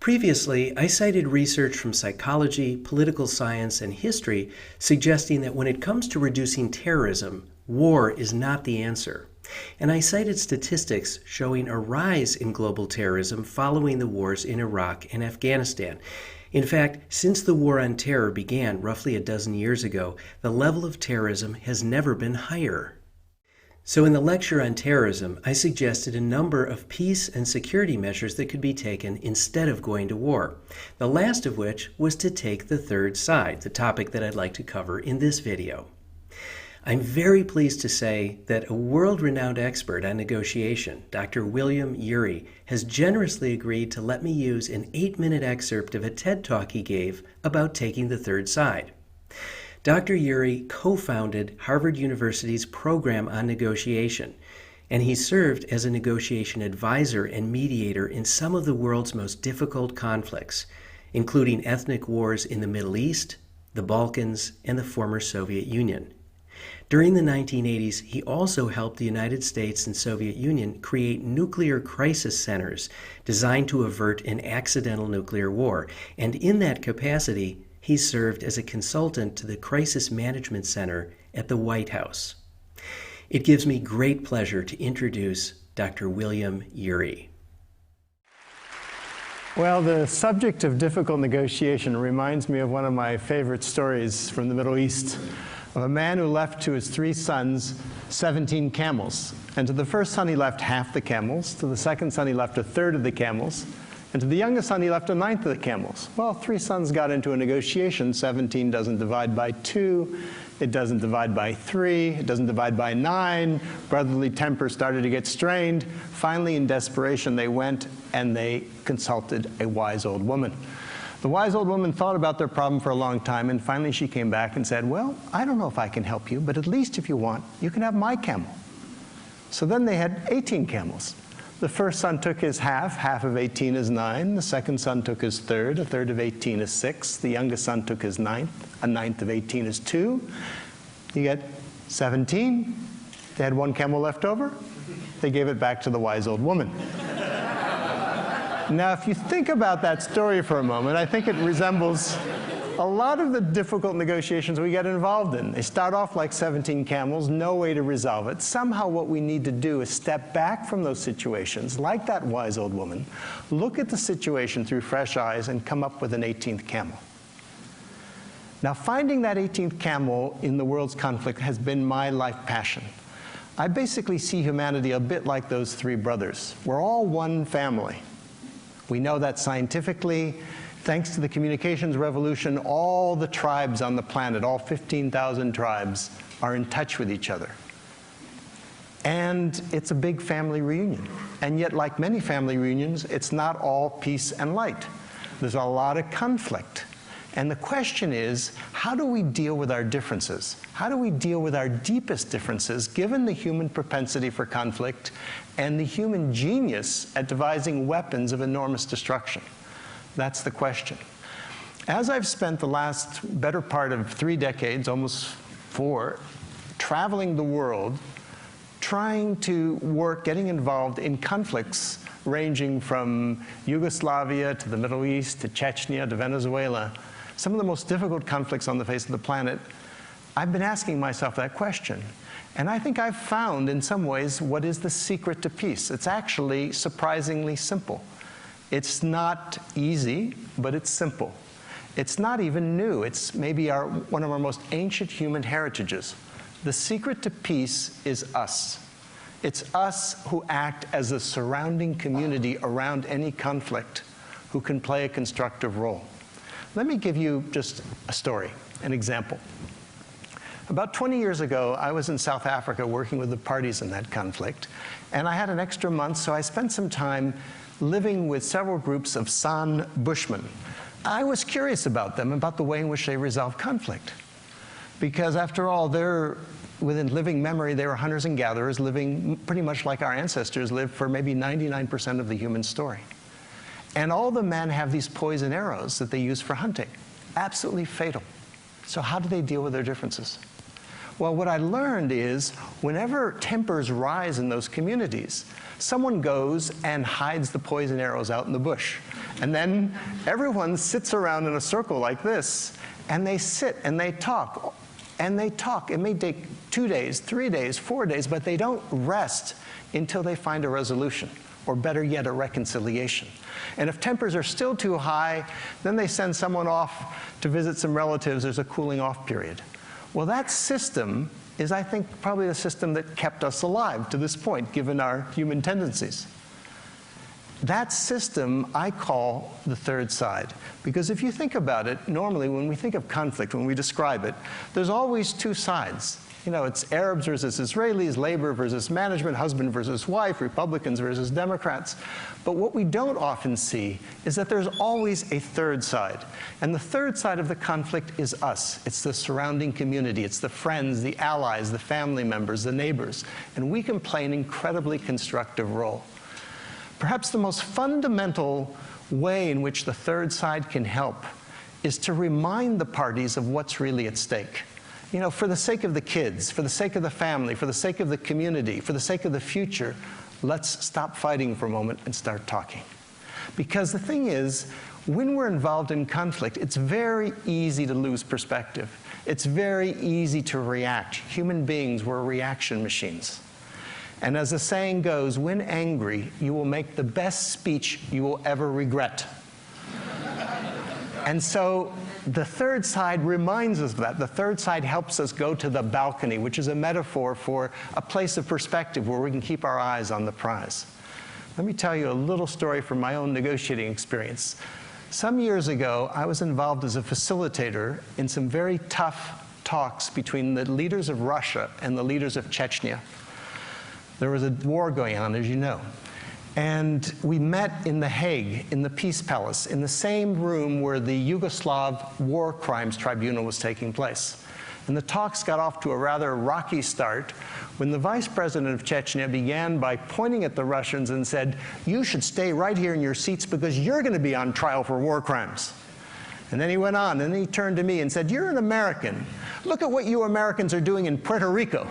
Previously, I cited research from psychology, political science, and history suggesting that when it comes to reducing terrorism, war is not the answer. And I cited statistics showing a rise in global terrorism following the wars in Iraq and Afghanistan. In fact, since the war on terror began roughly a dozen years ago, the level of terrorism has never been higher. So in the lecture on terrorism, I suggested a number of peace and security measures that could be taken instead of going to war, the last of which was to take the third side, the topic that I'd like to cover in this video. I'm very pleased to say that a world-renowned expert on negotiation, Dr. William Ury, has generously agreed to let me use an 8-minute excerpt of a TED Talk he gave about taking the third side. Dr. Ury co-founded Harvard University's program on negotiation, and he served as a negotiation advisor and mediator in some of the world's most difficult conflicts, including ethnic wars in the Middle East, the Balkans, and the former Soviet Union. During the 1980s, he also helped the United States and Soviet Union create nuclear crisis centers designed to avert an accidental nuclear war, and in that capacity, he served as a consultant to the Crisis Management Center at the White House. It gives me great pleasure to introduce Dr. William Ury. Well, the subject of difficult negotiation reminds me of one of my favorite stories from the Middle East, of a man who left to his 3 sons 17 camels. And to the first son he left half the camels, to the second son he left 1/3 of the camels, and to the youngest son he left 1/9 of the camels. Well, 3 sons got into a negotiation. 17 doesn't divide by 2, it doesn't divide by 3, it doesn't divide by 9. Brotherly temper started to get strained. Finally, in desperation, they went and they consulted a wise old woman. The wise old woman thought about their problem for a long time, and finally she came back and said, well, I don't know if I can help you, but at least if you want, you can have my camel. So then they had 18 camels. The first son took his half of 18 is 9. The second son took his 1/3, 1/3 of 18 is 6. The youngest son took his 1/9, 1/9 of 18 is 2. You get 17. They had 1 camel left over. They gave it back to the wise old woman. Now, if you think about that story for a moment, I think it resembles a lot of the difficult negotiations we get involved in. They start off like 17 camels, no way to resolve it. Somehow what we need to do is step back from those situations, like that wise old woman, look at the situation through fresh eyes, and come up with an 18th camel. Now, finding that 18th camel in the world's conflict has been my life passion. I basically see humanity a bit like those 3 brothers. We're all one family. We know that scientifically. Thanks to the communications revolution, all the tribes on the planet, all 15,000 tribes, are in touch with each other. And it's a big family reunion. And yet, like many family reunions, it's not all peace and light. There's a lot of conflict. And the question is, how do we deal with our differences? How do we deal with our deepest differences, given the human propensity for conflict and the human genius at devising weapons of enormous destruction? That's the question. As I've spent the last better part of 3 decades, almost 4, traveling the world, trying to work, getting involved in conflicts ranging from Yugoslavia to the Middle East to Chechnya to Venezuela, some of the most difficult conflicts on the face of the planet, I've been asking myself that question. And I think I've found, in some ways, what is the secret to peace. It's actually surprisingly simple. It's not easy, but it's simple. It's not even new. It's maybe one of our most ancient human heritages. The secret to peace is us. It's us who act as a surrounding community around any conflict, who can play a constructive role. Let me give you just a story, an example. About 20 years ago, I was in South Africa working with the parties in that conflict, and I had an extra month, so I spent some time living with several groups of San Bushmen. I was curious about them, about the way in which they resolve conflict. Because after all, within living memory, they were hunters and gatherers living pretty much like our ancestors lived for maybe 99% of the human story. And all the men have these poison arrows that they use for hunting, absolutely fatal. So how do they deal with their differences? Well, what I learned is whenever tempers rise in those communities, someone goes and hides the poison arrows out in the bush. And then everyone sits around in a circle like this, and they sit and they talk. And they talk. It may take 2 days, 3 days, 4 days, but they don't rest until they find a resolution, or better yet, a reconciliation. And if tempers are still too high, then they send someone off to visit some relatives. There's a cooling off period. Well, that system is, I think, probably the system that kept us alive to this point, given our human tendencies. That system I call the third side. Because if you think about it, normally when we think of conflict, when we describe it, there's always two sides. You know, it's Arabs versus Israelis, labor versus management, husband versus wife, Republicans versus Democrats. But what we don't often see is that there's always a third side. And the third side of the conflict is us. It's the surrounding community. It's the friends, the allies, the family members, the neighbors. And we can play an incredibly constructive role. Perhaps the most fundamental way in which the third side can help is to remind the parties of what's really at stake. You know, for the sake of the kids, for the sake of the family, for the sake of the community, for the sake of the future, let's stop fighting for a moment and start talking. Because the thing is, when we're involved in conflict, it's very easy to lose perspective. It's very easy to react. Human beings, we're reaction machines. And as the saying goes, when angry, you will make the best speech you will ever regret. And so the third side reminds us of that. The third side helps us go to the balcony, which is a metaphor for a place of perspective where we can keep our eyes on the prize. Let me tell you a little story from my own negotiating experience. Some years ago, I was involved as a facilitator in some very tough talks between the leaders of Russia and the leaders of Chechnya. There was a war going on, as you know. And we met in The Hague, in the Peace Palace, in the same room where the Yugoslav War Crimes Tribunal was taking place. And the talks got off to a rather rocky start when the vice president of Chechnya began by pointing at the Russians and said, "You should stay right here in your seats because you're going to be on trial for war crimes." And then he went on, and then he turned to me and said, "You're an American. Look at what you Americans are doing in Puerto Rico."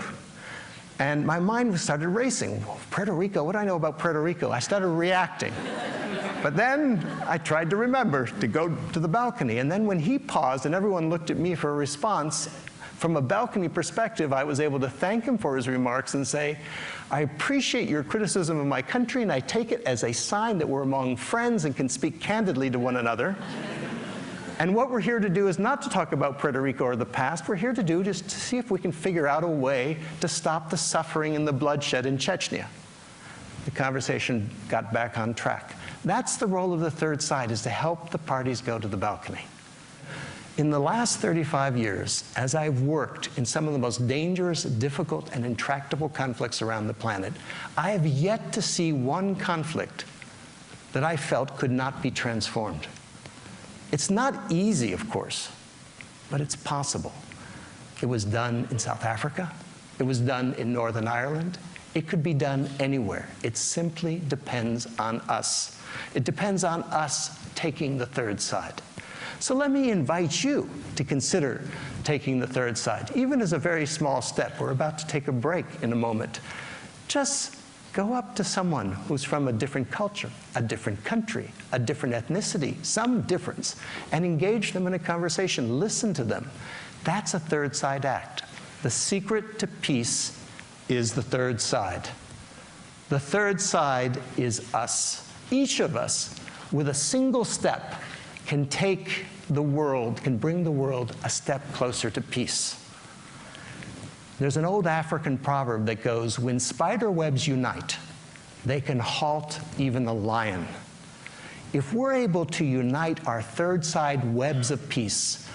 And my mind started racing. Puerto Rico, what do I know about Puerto Rico? I started reacting. But then I tried to remember to go to the balcony. And then when he paused and everyone looked at me for a response, from a balcony perspective, I was able to thank him for his remarks and say, "I appreciate your criticism of my country, and I take it as a sign that we're among friends and can speak candidly to one another. And what we're here to do is not to talk about Puerto Rico or the past. We're here to do just to see if we can figure out a way to stop the suffering and the bloodshed in Chechnya." The conversation got back on track. That's the role of the third side, is to help the parties go to the balcony. In the last 35 years, as I've worked in some of the most dangerous, difficult, and intractable conflicts around the planet, I have yet to see one conflict that I felt could not be transformed. It's not easy, of course, but it's possible. It was done in South Africa. It was done in Northern Ireland. It could be done anywhere. It simply depends on us. It depends on us taking the third side. So let me invite you to consider taking the third side, even as a very small step. We're about to take a break in a moment. Just go up to someone who's from a different culture, a different country, a different ethnicity, some difference, and engage them in a conversation. Listen to them. That's a third side act. The secret to peace is the third side. The third side is us. Each of us, with a single step, can take the world, can bring the world a step closer to peace. There's an old African proverb that goes, "When spider webs unite, they can halt even the lion." If we're able to unite our third side webs of peace,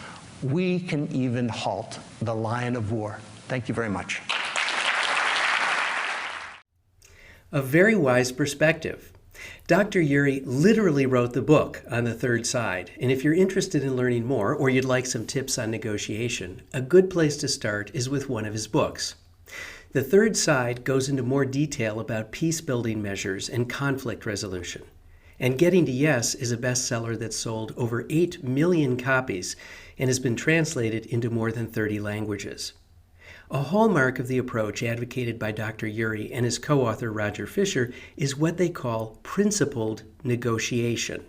we can even halt the lion of war. Thank you very much. A very wise perspective. Dr. Ury literally wrote the book on the third side, and if you're interested in learning more or you'd like some tips on negotiation, a good place to start is with one of his books. The third side goes into more detail about peace-building measures and conflict resolution. And Getting to Yes is a bestseller that's sold over 8 million copies and has been translated into more than 30 languages. A hallmark of the approach advocated by Dr. Ury and his co-author Roger Fisher is what they call principled negotiation.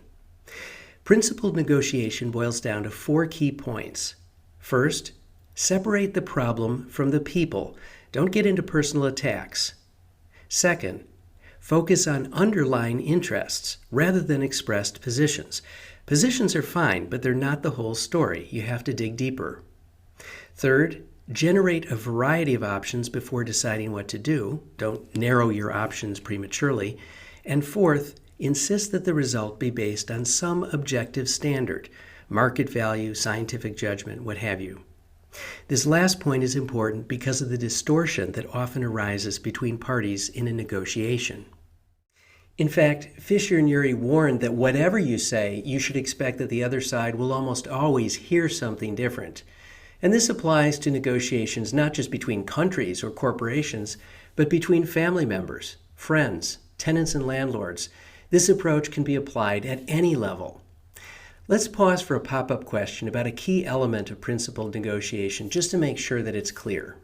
Principled negotiation boils down to 4 key points. First, separate the problem from the people. Don't get into personal attacks. Second, focus on underlying interests rather than expressed positions. Positions are fine, but they're not the whole story. You have to dig deeper. Third, generate a variety of options before deciding what to do. Don't narrow your options prematurely. And fourth, insist that the result be based on some objective standard, market value, scientific judgment, what have you. This last point is important because of the distortion that often arises between parties in a negotiation. In fact, Fisher and Urey warned that whatever you say, you should expect that the other side will almost always hear something different. And this applies to negotiations not just between countries or corporations, but between family members, friends, tenants and landlords. This approach can be applied at any level. Let's pause for a pop-up question about a key element of principled negotiation just to make sure that it's clear.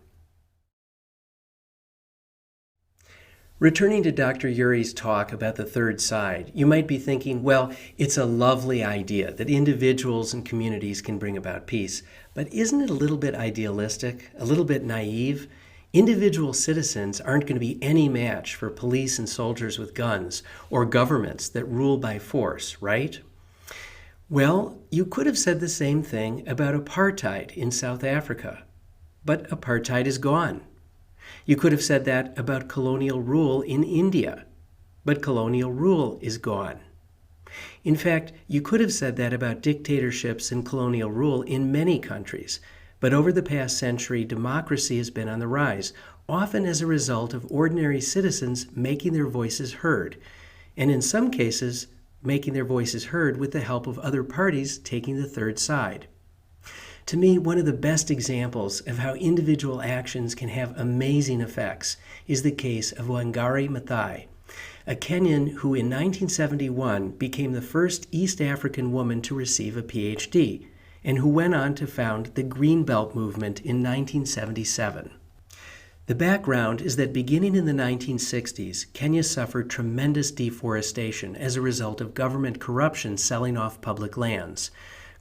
Returning to Dr. Urey's talk about the third side, you might be thinking, well, it's a lovely idea that individuals and communities can bring about peace, but isn't it a little bit idealistic, a little bit naive? Individual citizens aren't going to be any match for police and soldiers with guns or governments that rule by force, right? Well, you could have said the same thing about apartheid in South Africa, but apartheid is gone. You could have said that about colonial rule in India, but colonial rule is gone. In fact, you could have said that about dictatorships and colonial rule in many countries, but over the past century, democracy has been on the rise, often as a result of ordinary citizens making their voices heard, and in some cases, making their voices heard with the help of other parties taking the third side. To me, one of the best examples of how individual actions can have amazing effects is the case of Wangari Maathai, a Kenyan who in 1971 became the first East African woman to receive a PhD, and who went on to found the Green Belt movement in 1977. The background is that beginning in the 1960s, Kenya suffered tremendous deforestation as a result of government corruption selling off public lands,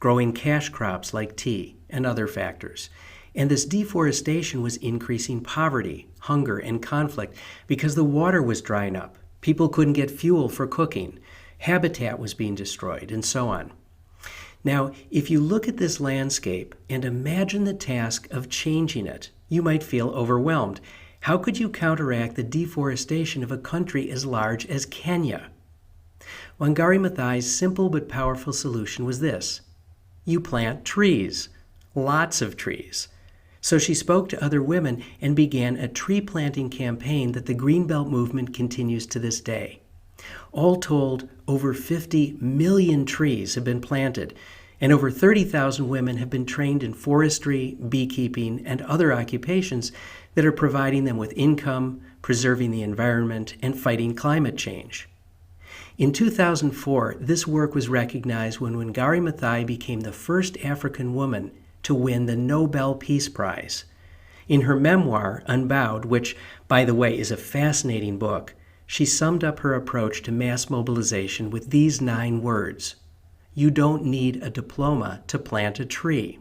growing cash crops like tea, and other factors. And this deforestation was increasing poverty, hunger, and conflict because the water was drying up. People couldn't get fuel for cooking. Habitat was being destroyed, and so on. Now, if you look at this landscape and imagine the task of changing it, you might feel overwhelmed. How could you counteract the deforestation of a country as large as Kenya? Wangari Maathai's simple but powerful solution was this: you plant trees, lots of trees. So she spoke to other women and began a tree planting campaign that the Greenbelt movement continues to this day. All told, over 50 million trees have been planted, and over 30,000 women have been trained in forestry, beekeeping, and other occupations that are providing them with income, preserving the environment, and fighting climate change. In 2004, this work was recognized when Wangari Maathai became the first African woman to win the Nobel Peace Prize. In her memoir, Unbowed, which, by the way, is a fascinating book, she summed up her approach to mass mobilization with these 9 words: you don't need a diploma to plant a tree.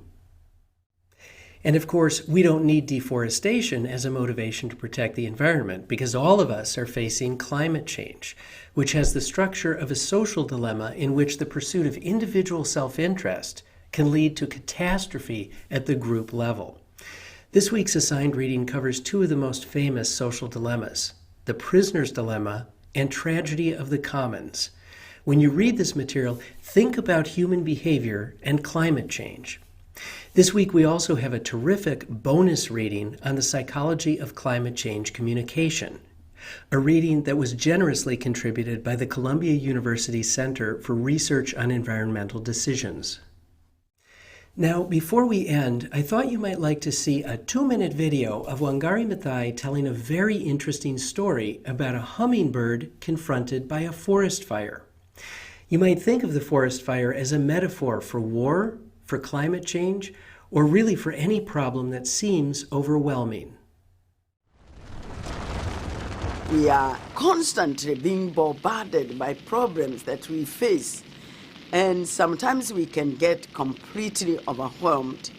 And of course, we don't need deforestation as a motivation to protect the environment, because all of us are facing climate change, which has the structure of a social dilemma in which the pursuit of individual self-interest can lead to catastrophe at the group level. This week's assigned reading covers 2 of the most famous social dilemmas: the prisoner's dilemma and tragedy of the commons. When you read this material, think about human behavior and climate change. This week, we also have a terrific bonus reading on the psychology of climate change communication, a reading that was generously contributed by the Columbia University Center for Research on Environmental Decisions. Now, before we end, I thought you might like to see a 2-minute video of Wangari Maathai telling a very interesting story about a hummingbird confronted by a forest fire. You might think of the forest fire as a metaphor for war, for climate change, or really for any problem that seems overwhelming. We are constantly being bombarded by problems that we face And sometimes we can get completely overwhelmed.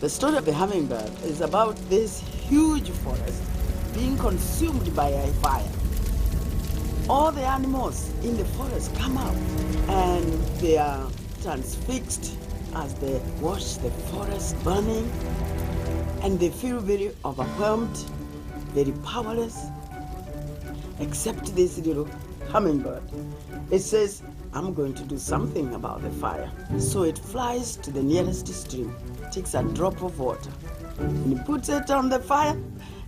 The story of the hummingbird is about this huge forest being consumed by a fire. All the animals in the forest come out and they are transfixed as they watch the forest burning, and they feel very overwhelmed, very powerless, except this little hummingbird. It says, I'm going to do something about the fire. So it flies to the nearest stream, takes a drop of water, and it puts it on the fire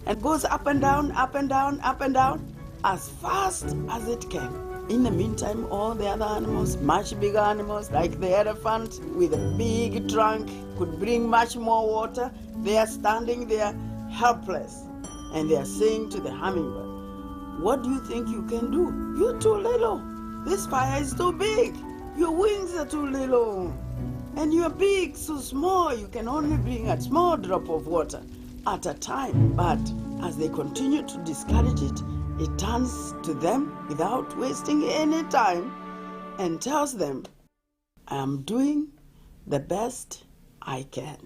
and goes up and down, up and down, up and down, as fast as it can. In the meantime, all the other animals, much bigger animals like the elephant with a big trunk, could bring much more water. They are standing there helpless, and they are saying to the hummingbird, what do you think you can do? You're too little. This fire is too big. Your wings are too little. And you're big, so small. You can only bring a small drop of water at a time. But as they continue to discourage it, it turns to them without wasting any time and tells them, I am doing the best I can.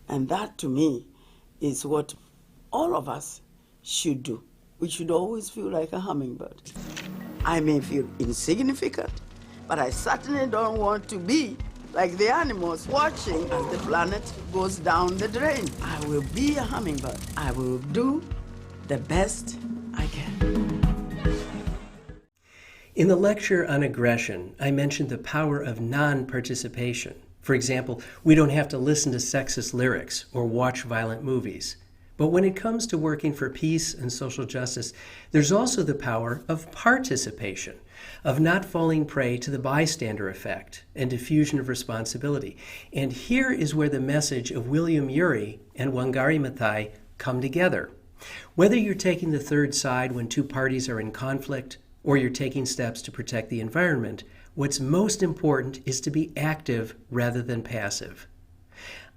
And that, to me, is what all of us should do. We should always feel like a hummingbird. I may feel insignificant, but I certainly don't want to be like the animals watching as the planet goes down the drain. I will be a hummingbird. I will do the best I can. In the lecture on aggression, I mentioned the power of non-participation. For example, we don't have to listen to sexist lyrics or watch violent movies. But when it comes to working for peace and social justice, there's also the power of participation, of not falling prey to the bystander effect and diffusion of responsibility. And here is where the message of William Ury and Wangari Maathai come together. Whether you're taking the third side when two parties are in conflict, or you're taking steps to protect the environment, what's most important is to be active rather than passive.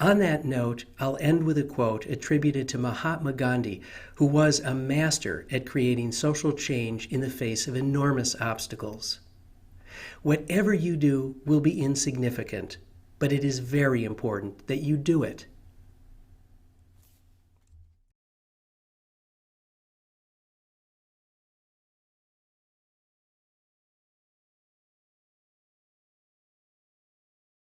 On that note, I'll end with a quote attributed to Mahatma Gandhi, who was a master at creating social change in the face of enormous obstacles. Whatever you do will be insignificant, but it is very important that you do it.